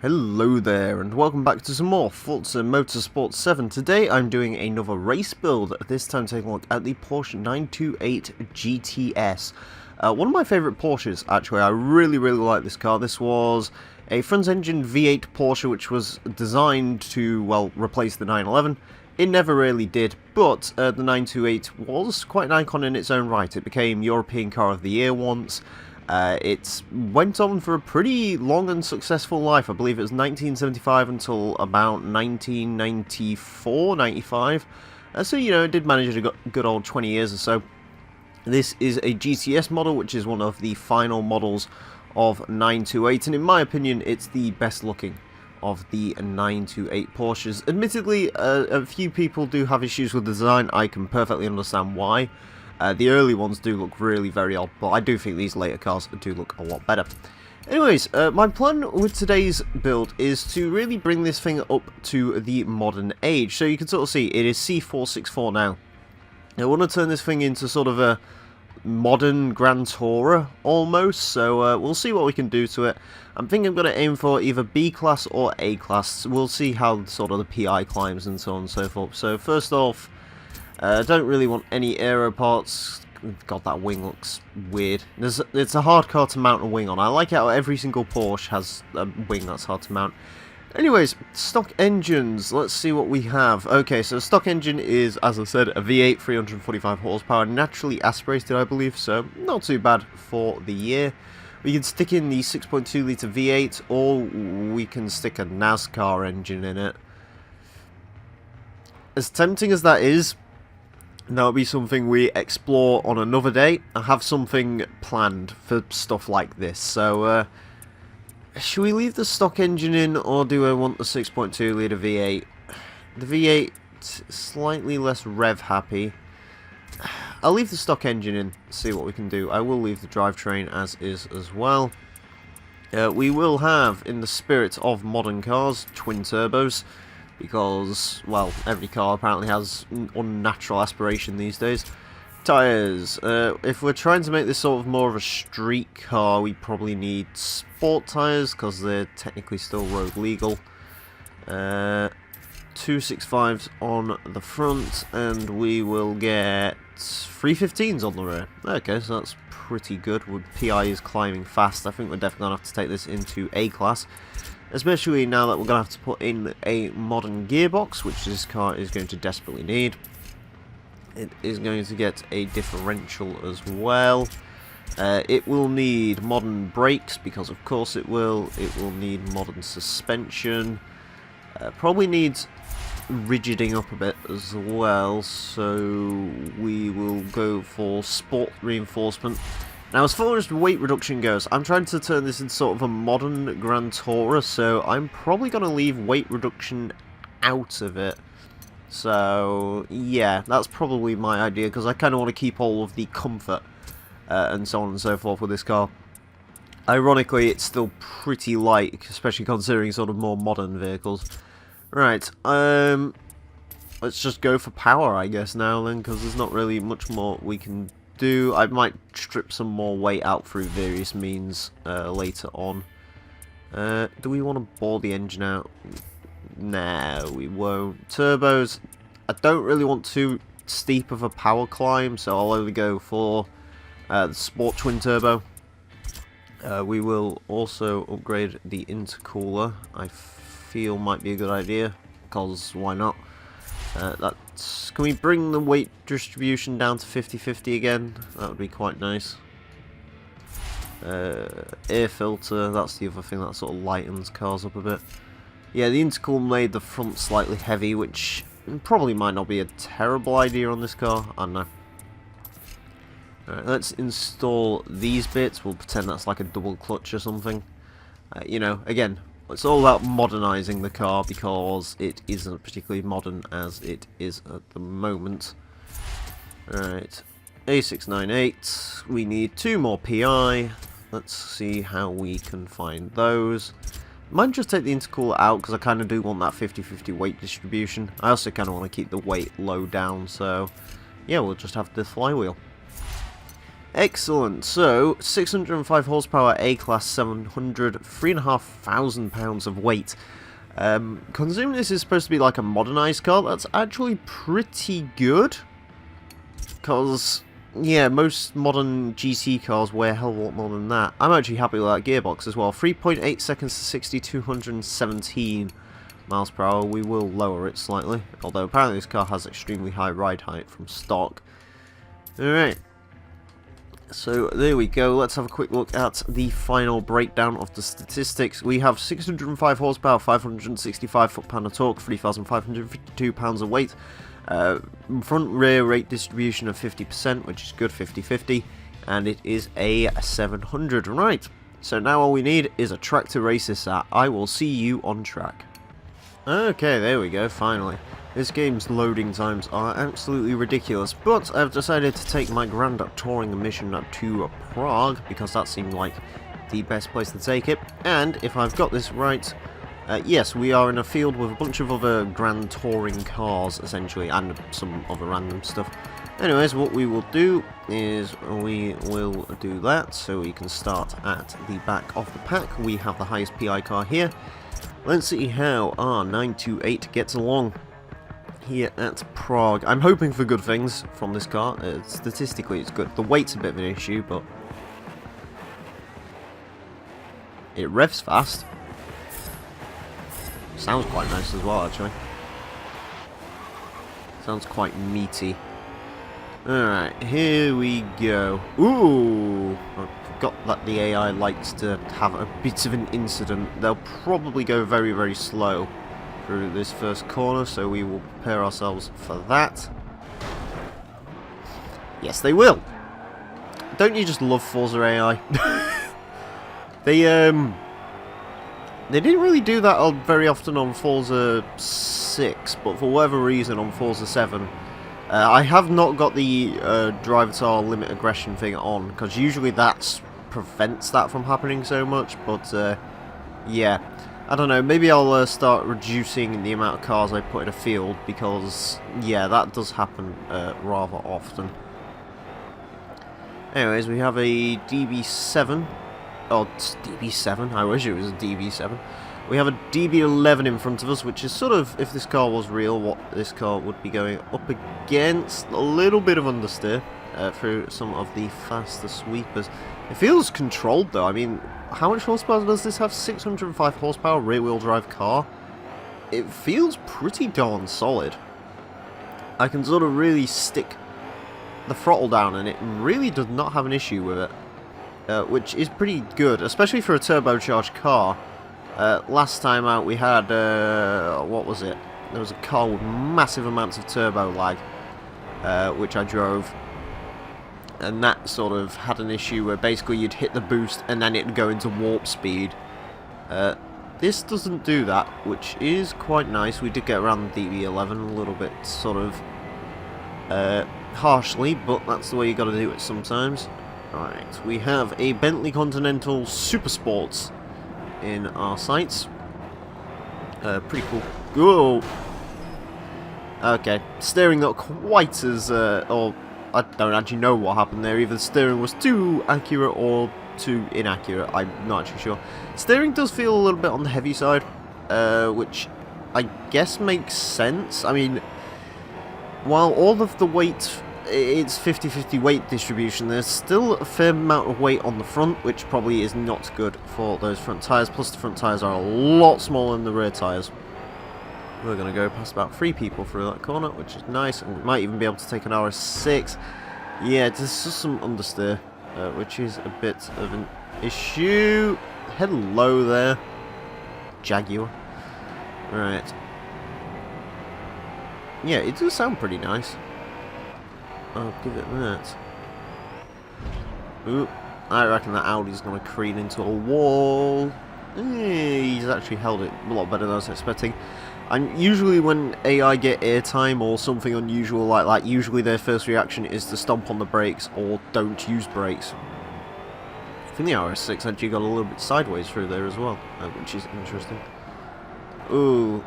Hello there, and welcome back to some more Forza Motorsport 7. Today I'm doing another race build, this time taking a look at the Porsche 928 GTS. One of my favourite Porsches, actually. I really like this car. This was a front-engine V8 Porsche which was designed to, well, replace the 911. It never really did, but the 928 was quite an icon in its own right. It became European Car of the Year once. It went on for a pretty long and successful life. I believe it was 1975 until about 1994, 95. So, you know, it did manage a good old 20 years or so. This is a GTS model, which is one of the final models of 928, and in my opinion, it's the best looking of the 928 Porsches. Admittedly, a few people do have issues with the design. I can perfectly understand why. The early ones do look really very odd, but I do think these later cars do look a lot better. Anyways, my plan with today's build is to really bring this thing up to the modern age. So you can sort of see it is C464 now. I want to turn this thing into sort of a modern Grand Tourer almost, so we'll see what we can do to it. I think I'm going to aim for either B class or A class. We'll see how sort of the PI climbs and so on and so forth. So first off, I don't really want any aero parts. God, that wing looks weird. It's a hard car to mount a wing on. I like how every single Porsche has a wing that's hard to mount. Anyways, stock engines. Let's see what we have. Okay, so the stock engine is, as I said, a V8, 345 horsepower, naturally aspirated, I believe, so not too bad for the year. We can stick in the 6.2 litre V8, or we can stick a NASCAR engine in it. As tempting as that is, that'll be something we explore on another day. I have something planned for stuff like this, so should we leave the stock engine in, or do I want the 6.2 litre V8? The V8 slightly less rev happy. I'll leave the stock engine in, see what we can do. I will leave the drivetrain as is as well. We will have, in the spirit of modern cars, twin turbos. Because, well, every car apparently has unnatural aspiration these days. Tyres. If we're trying to make this sort of more of a street car, we probably need sport tyres, because they're technically still road legal. 265s on the front, and we will get 315s on the rear. Okay, so that's pretty good. PI is climbing fast. I think we're definitely going to have to take this into A class. Especially now that we're going to have to put in a modern gearbox, which this car is going to desperately need. It is going to get a differential as well. It will need modern brakes, because of course it will. It will need modern suspension. Probably needs rigiding up a bit as well, so we will go for sport reinforcement. Now, as far as weight reduction goes, I'm trying to turn this into sort of a modern Grand Tourer, so I'm probably going to leave weight reduction out of it. So, yeah, that's probably my idea, because I kind of want to keep all of the comfort and so on and so forth with this car. Ironically, it's still pretty light, especially considering sort of more modern vehicles. Right, let's just go for power, I guess, now then, because there's not really much more we can do. I might strip some more weight out through various means later on. Do we want to bore the engine out? No, we won't. Turbos, I don't really want too steep of a power climb, so I'll only go for the Sport Twin Turbo. We will also upgrade the intercooler. I feel might be a good idea, because why not? Can we bring the weight distribution down to 50-50 again? That would be quite nice. Air filter, that's the other thing that sort of lightens cars up a bit. Yeah, the intercooler made the front slightly heavy, which probably might not be a terrible idea on this car. I don't know. Alright, let's install these bits. We'll pretend that's like a double clutch or something. You know, again, it's all about modernising the car, because it isn't particularly modern as it is at the moment. Alright, A698, we need 2 more PI. Let's see how we can find those. Might just take the intercooler out, because I kind of do want that 50-50 weight distribution. I also kind of want to keep the weight low down, so yeah, we'll just have the flywheel. Excellent. So 605 horsepower, A-class, 700, 3,500 pounds of weight. Considering this is supposed to be like a modernized car, that's actually pretty good. Because, yeah, most modern GT cars weigh a hell of a lot more than that. I'm actually happy with that gearbox as well. 3.8 seconds to 60, 217 miles per hour. We will lower it slightly, although apparently this car has extremely high ride height from stock. Alright. So there we go. Let's have a quick look at the final breakdown of the statistics. We have 605 horsepower, 565 foot-pound of torque, 3,552 pounds of weight. Front rear rate distribution of 50%, which is good, 50-50, and it is a 700. Right, so now all we need is a track to race this at. I will see you on track. Okay, there we go, finally. This game's loading times are absolutely ridiculous, but I've decided to take my grand touring mission to Prague, because that seemed like the best place to take it. And if I've got this right, yes, we are in a field with a bunch of other grand touring cars, essentially, and some other random stuff. Anyways, what we will do is we will do that, so we can start at the back of the pack. We have the highest PI car here. Let's see how our 928 gets along here at Prague. I'm hoping for good things from this car. Statistically, it's good. The weight's a bit of an issue, but it revs fast. Sounds quite nice as well, actually. Sounds quite meaty. Alright, here we go. Ooh! I forgot that the AI likes to have a bit of an incident. They'll probably go very, very slow through this first corner, so we will prepare ourselves for that. Yes, they will! Don't you just love Forza AI? They didn't really do that very often on Forza 6, but for whatever reason on Forza 7, I have not got the driver-to limit aggression thing on, because usually that prevents that from happening so much, but yeah. I don't know, maybe I'll start reducing the amount of cars I put in a field, because, yeah, that does happen rather often. Anyways, we have a DB7. Oh, it's DB7. I wish it was a DB7. We have a DB11 in front of us, which is sort of, if this car was real, what this car would be going up against. A little bit of understeer through some of the faster sweepers. It feels controlled, though. I mean, how much horsepower does this have? 605 horsepower rear-wheel drive car. It feels pretty darn solid. I can sort of really stick the throttle down, and it really does not have an issue with it. Which is pretty good, especially for a turbocharged car. Last time out we had, what was it? There was a car with massive amounts of turbo lag, which I drove. And that sort of had an issue where basically you'd hit the boost and then it'd go into warp speed. This doesn't do that, which is quite nice. We did get around the DB11 a little bit sort of harshly, but that's the way you got to do it sometimes. Alright, we have a Bentley Continental Super Sports in our sights. Pretty cool. Whoa! Okay, steering not quite as, or I don't actually know what happened there. Either the steering was too accurate or too inaccurate. I'm not actually sure. Steering does feel a little bit on the heavy side, which I guess makes sense. I mean, while all of the weight, it's 50-50 weight distribution, there's still a fair amount of weight on the front, which probably is not good for those front tyres. Plus, the front tyres are a lot smaller than the rear tyres. We're going to go past about 3 people through that corner, which is nice, and we might even be able to take an RS6. Yeah, there's just some understeer, which is a bit of an issue. Hello there, Jaguar. Right. Yeah, it does sound pretty nice. I'll give it that. Ooh, I reckon that Audi's going to careen into a wall. He's actually held it a lot better than I was expecting. And usually when AI get airtime or something unusual like that, usually their first reaction is to stomp on the brakes or don't use brakes. I think the RS6 actually got a little bit sideways through there as well, which is interesting. Ooh.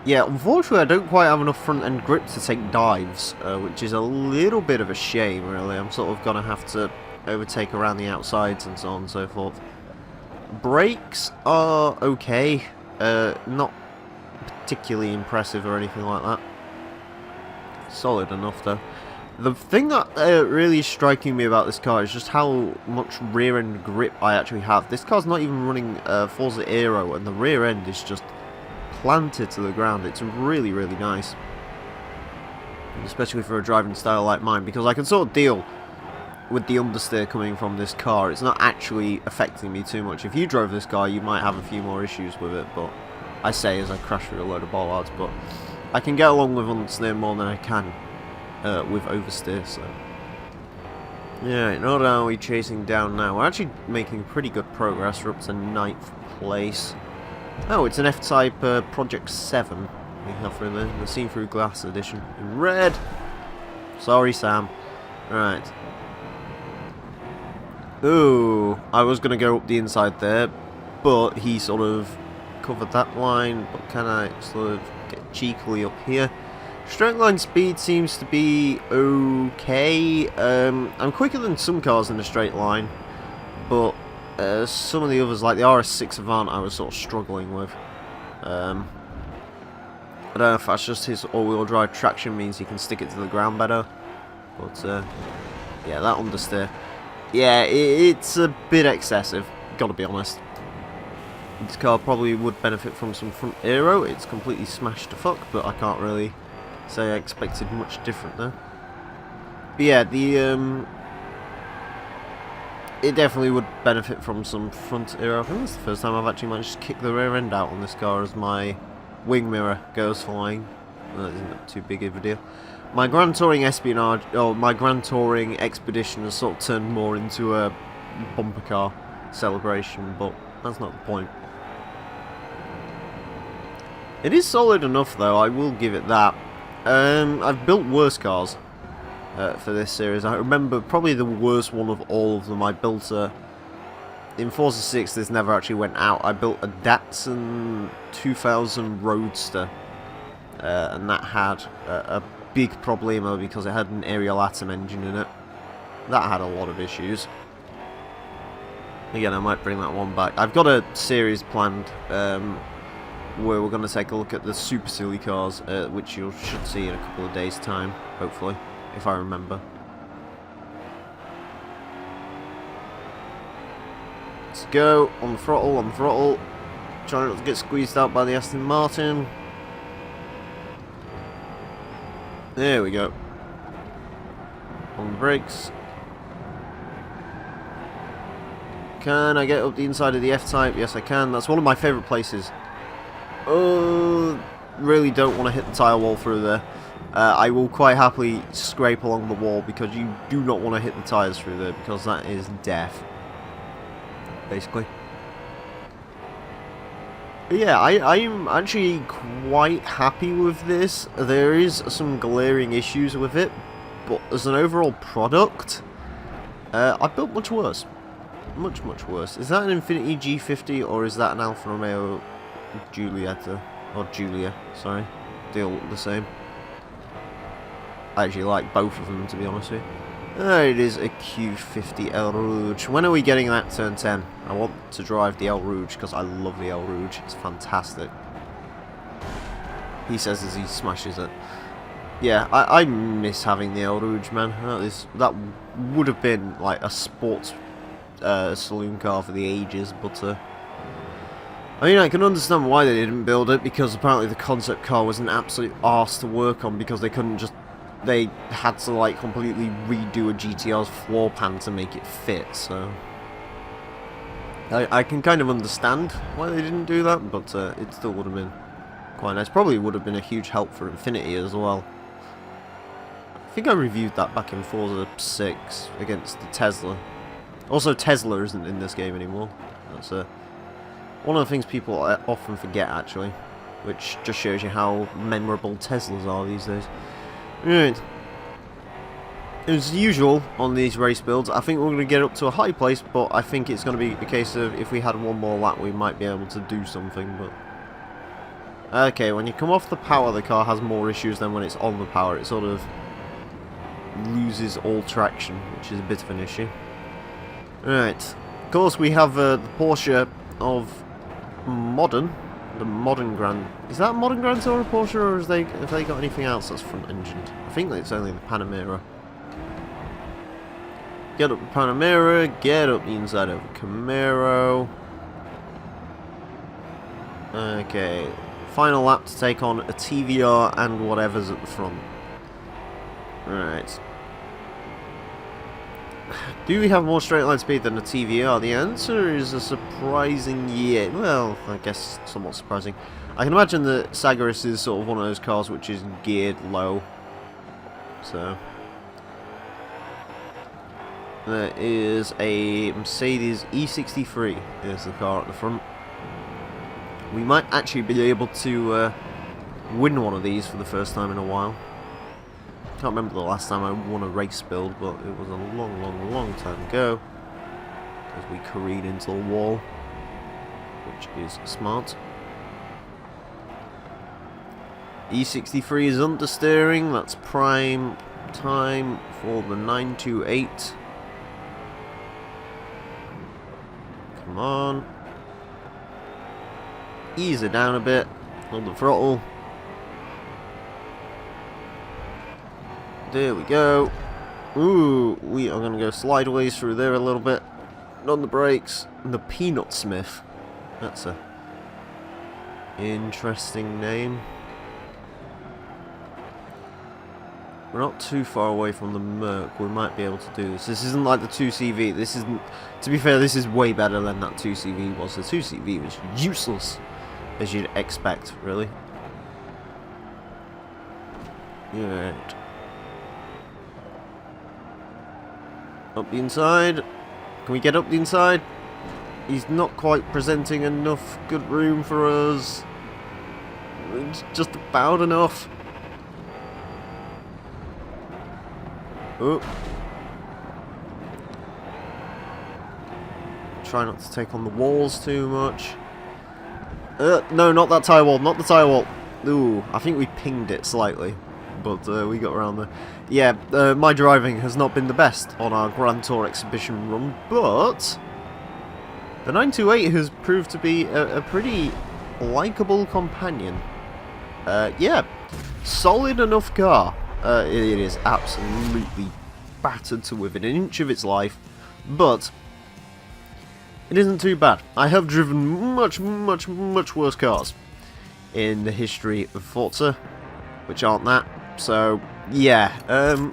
Yeah, unfortunately I don't quite have enough front end grip to take dives, which is a little bit of a shame really. I'm sort of going to have to overtake around the outsides and so on and so forth. Brakes are okay, not particularly impressive or anything like that. Solid enough though. The thing that really is striking me about this car is just how much rear end grip I actually have. This car's not even running Forza Aero, and the rear end is just planted to the ground. It's really, really nice. Especially for a driving style like mine, because I can sort of deal with the understeer coming from this car. It's not actually affecting me too much. If you drove this car, you might have a few more issues with it, but I say as I crash through a load of bollards, but I can get along with understeer more than I can with oversteer, so. Yeah, not only are we chasing down now, we're actually making pretty good progress. We're up to 9th place. Oh, it's an F-Type Project 7 we have for the see-through glass edition in red. Sorry, Sam. Right. Ooh, I was going to go up the inside there, but he sort of covered that line. But can I sort of get cheekily up here? Straight line speed seems to be okay. I'm quicker than some cars in a straight line, but some of the others, like the RS6 Avant, I was sort of struggling with. I don't know if that's just his all-wheel drive traction means he can stick it to the ground better, but yeah, that understeer. Yeah, it's a bit excessive, gotta be honest. This car probably would benefit from some front aero. It's completely smashed to fuck, but I can't really say I expected much different there. But yeah, it definitely would benefit from some front aero. I think that's the first time I've actually managed to kick the rear end out on this car as my wing mirror goes flying. That isn't too big of a deal. My Grand Touring Espionage, or my Grand Touring Expedition has sort of turned more into a bumper car celebration, but that's not the point. It is solid enough though, I will give it that. I've built worse cars for this series. I remember probably the worst one of all of them. I built in Forza 6, this never actually went out. I built a Datsun 2000 Roadster, and that had a big problemo because it had an aerial atom engine in it. That had a lot of issues. Again, I might bring that one back. I've got a series planned where we're going to take a look at the super silly cars, which you should see in a couple of days' time, hopefully, if I remember. Let's go, on the throttle, on the throttle. Trying not to get squeezed out by the Aston Martin. There we go. On the brakes. Can I get up the inside of the F-Type? Yes, I can. That's one of my favourite places. Oh, really don't want to hit the tyre wall through there. I will quite happily scrape along the wall because you do not want to hit the tyres through there because that is death, basically. But yeah, I'm actually quite happy with this. There is some glaring issues with it, but as an overall product, I built much worse. Much worse. Is that an Infiniti G50 or is that an Alfa Romeo Giulietta? Or Giulia, sorry. They all look the same. I actually like both of them, to be honest with you. It is a Q50 El Rouge. When are we getting that turn 10? I want to drive the El Rouge because I love the El Rouge. It's fantastic. He says as he smashes it. Yeah, I miss having the El Rouge, man. That would have been like a sports saloon car for the ages, but I mean, I can understand why they didn't build it, because apparently the concept car was an absolute arse to work on because they couldn't just, they had to like completely redo a GTR's floor pan to make it fit, so I can kind of understand why they didn't do that, but it still would have been quite nice. Probably would have been a huge help for Infiniti as well. I think I reviewed that back in Forza 6 against the Tesla. Also, Tesla isn't in this game anymore. That's one of the things people often forget, actually, which just shows you how memorable Teslas are these days. Right. As usual on these race builds, I think we're going to get up to a high place, but I think it's going to be a case of if we had one more lap, we might be able to do something. But okay, when you come off the power, the car has more issues than when it's on the power. It sort of loses all traction, which is a bit of an issue. Right. Of course, we have the Porsche of modern. The modern Grand... Is that a modern Grand Tour or Porsche, or have they got anything else that's front-engined? I think it's only the Panamera. Get up the Panamera, get up the inside of the Camaro. Okay. Final lap to take on a TVR and whatever's at the front. Right. Do we have more straight line speed than a TVR? The answer is a surprising yeah. Well, I guess somewhat surprising. I can imagine that Sagaris is sort of one of those cars which is geared low. So there is a Mercedes E63 is the car at the front. We might actually be able to win one of these for the first time in a while. Can't remember the last time I won a race build, but it was a long time ago. As we careened into the wall, which is smart. E63 is understeering. That's prime time for the 928. Come on. Ease it down a bit. Hold the throttle. There we go. Ooh, we are going to go slideways through there a little bit. On the brakes. The Peanut Smith. That's a interesting name. We're not too far away from the Merc. We might be able to do this. This isn't like the 2CV. This isn't... To be fair, this is way better than that 2CV was. The 2CV was useless, as you'd expect, really. Alright. Up the inside. Can we get up the inside? He's not quite presenting enough good room for us. It's just about enough. Oh. Try not to take on the walls too much. No, not that tyre wall, not the tyre wall. Ooh, I think we pinged it slightly. But we got around there. Yeah, my driving has not been the best on our Grand Tour exhibition run, but the 928 has proved to be a pretty likeable companion. Yeah, solid enough car. It is absolutely battered to within an inch of its life, but it isn't too bad. I have driven much worse cars in the history of Forza, which aren't that. So, yeah,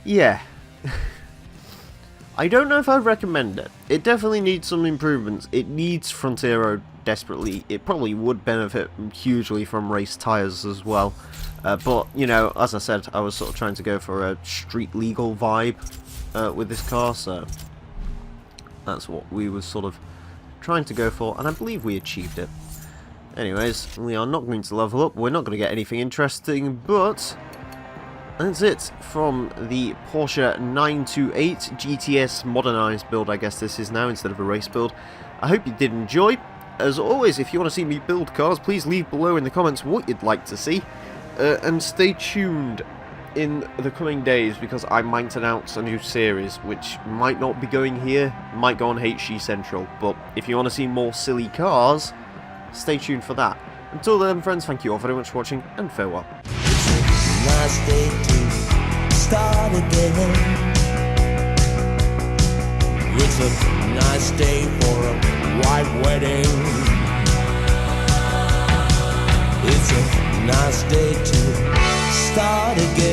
yeah. I don't know if I'd recommend it. It definitely needs some improvements. It needs front aero desperately. It probably would benefit hugely from race tyres as well. But, you know, as I said, I was sort of trying to go for a street legal vibe with this car, so that's what we were sort of trying to go for, and I believe we achieved it. Anyways, we are not going to level up, we're not going to get anything interesting, but that's it from the Porsche 928 GTS Modernized build, I guess this is now, instead of a race build. I hope you did enjoy. As always, if you want to see me build cars, please leave below in the comments what you'd like to see. And stay tuned in the coming days, because I might announce a new series, which might not be going here, might go on HG Central. But if you want to see more silly cars, stay tuned for that. Until then, friends, thank you all very much for watching, and farewell. Nice day to start again. It's a nice day for a white wedding. It's a nice day to start again.